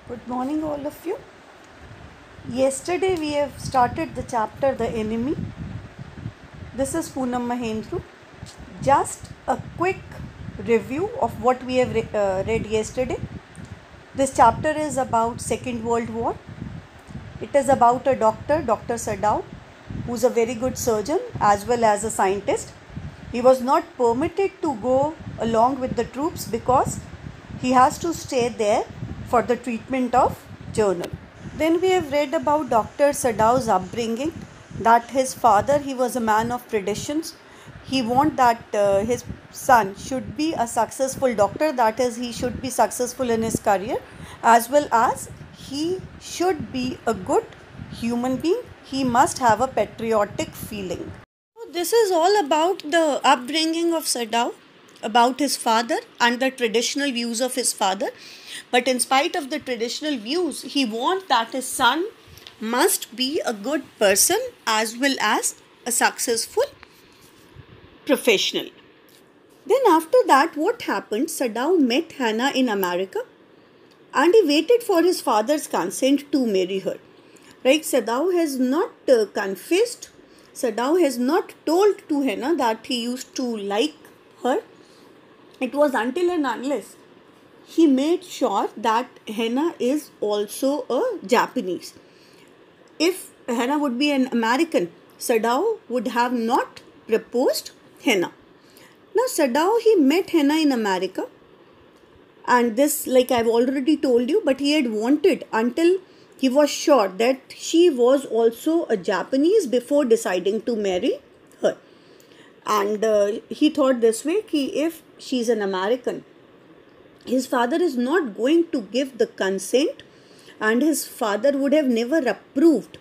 Good morning, all of you. Yesterday we have started the chapter The Enemy. This is Poonam Mahendru. Just a quick review of what we have read yesterday. This chapter is about Second World War. It is about a doctor, Dr. Sadao, who is a very good surgeon as well as a scientist. He was not permitted to go along with the troops because he has to stay there for the treatment of journal. Then we have read about Dr. Sadao's upbringing, that his father, he was a man of traditions. He wanted that his son should be a successful doctor, that is, he should be successful in his career, as well as he should be a good human being. He must have a patriotic feeling. This is all about the upbringing of Sadao, about his father and the traditional views of his father. But in spite of the traditional views, he wants that his son must be a good person as well as a successful professional. Then after that, what happened? Sadao met Hannah in America and he waited for his father's consent to marry her. Right? Sadao has not confessed. Sadao has not told to Hannah that he used to like her. It was until and unless he made sure that Hannah is also a Japanese. If Hannah would be an American, Sadao would have not proposed Hannah. Now Sadao, he met Hannah in America, and this, like I've already told you, but he had wanted until he was sure that she was also a Japanese before deciding to marry her. And he thought this way, if she's an American, his father is not going to give the consent and his father would have never approved.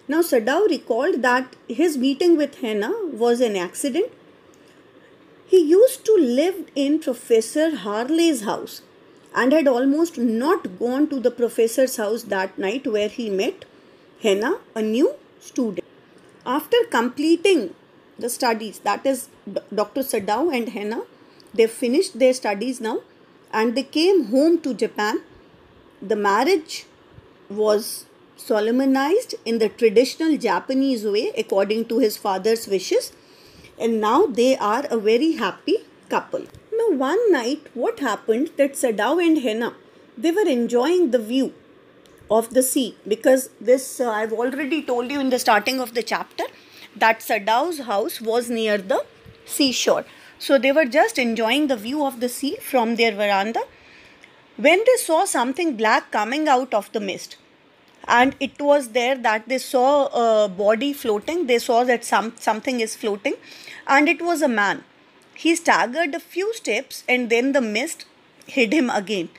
Now Sadao recalled that his meeting with Hannah was an accident. He used to live in Professor Harley's house and had almost not gone to the professor's house that night where he met Hannah, a new student. After completing the studies, that is Dr. Sadao and Hannah, they finished their studies now and they came home to Japan. The marriage was solemnized in the traditional Japanese way according to his father's wishes, and now they are a very happy couple. Now one night what happened that Sadao and Hannah, they were enjoying the view of the sea, because this I've already told you in the starting of the chapter that Sadao's house was near the seashore. So they were just enjoying the view of the sea from their veranda when they saw something black coming out of the mist. And it was there that they saw a body floating. They saw that something is floating and it was a man. He staggered a few steps and then the mist hid him again.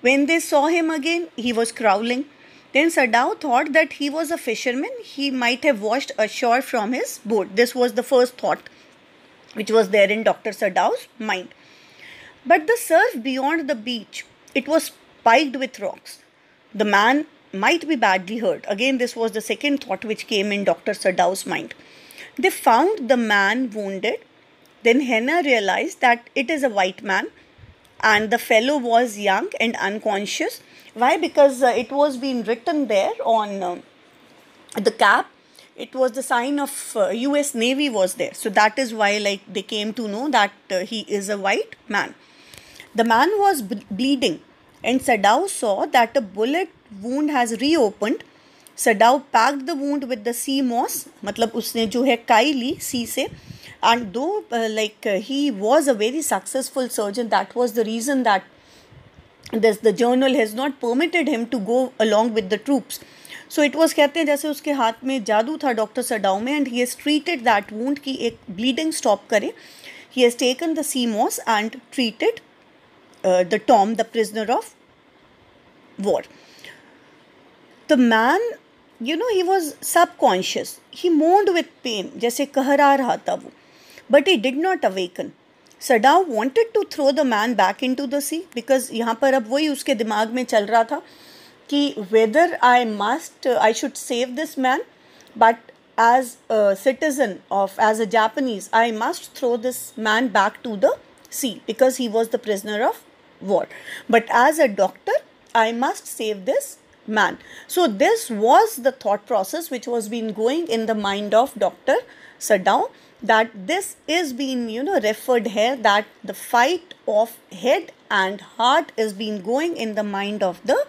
When they saw him again, he was crawling. Then Sadao thought that he was a fisherman. He might have washed ashore from his boat. This was the first thought which was there in Dr. Sadao's mind. But the surf beyond the beach, it was spiked with rocks. The man might be badly hurt. Again, this was the second thought which came in Dr. Sadao's mind. They found the man wounded. Then Hannah realized that it is a white man and the fellow was young and unconscious. Why? Because it was being written there on the cap. It was the sign of US Navy was there. So that is why they came to know that he is a white man. The man was bleeding and Sadao saw that a bullet wound has reopened. Sadao packed the wound with the sea moss, मतलब उसने जो है काई ली sea से, and though he was a very successful surgeon, that was the reason that the journal has not permitted him to go along with the troops. So it was, कहते हैं जैसे उसके हाथ में जादू था डॉक्टर सडाओ में, and he has treated that wound कि एक bleeding stop करे. He has taken the sea moss and treated the Tom, the prisoner of war. The man, he was subconscious. He moaned with pain, जैसे कहरा रहा था वो. But he did not awaken. Sadao wanted to throw the man back into the sea because यहाँ पर अब वही उसके दिमाग में चल रहा था कि whether I should save this man, but as a citizen as a Japanese, I must throw this man back to the sea because he was the prisoner of war. But as a doctor, I must save this man. So this was the thought process which was been going in the mind of Dr. Sadow, that this is being referred here, that the fight of head and heart is being going in the mind of the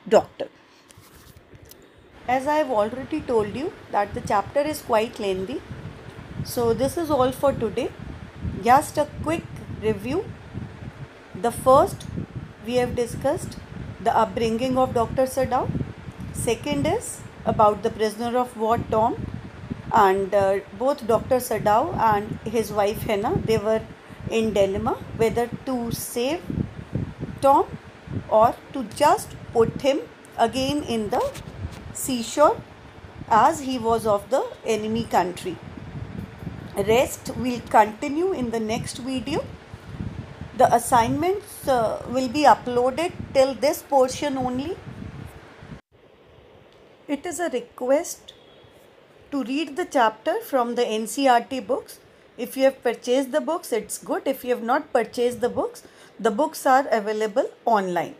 doctor. As I have already told you that the chapter is quite lengthy, so this is all for today. Just a quick review. The first, we have discussed the upbringing of Dr. Sadow. Second is about the prisoner of war Tom, and both Dr. Sadow and his wife Hannah, they were in dilemma whether to save Tom or to just put him again in the seashore as he was of the enemy country. Rest will continue in the next video. The assignments will be uploaded till this portion only. It is a request to read the chapter from the NCERT books. If you have purchased the books, it's good. If you have not purchased the books are available online.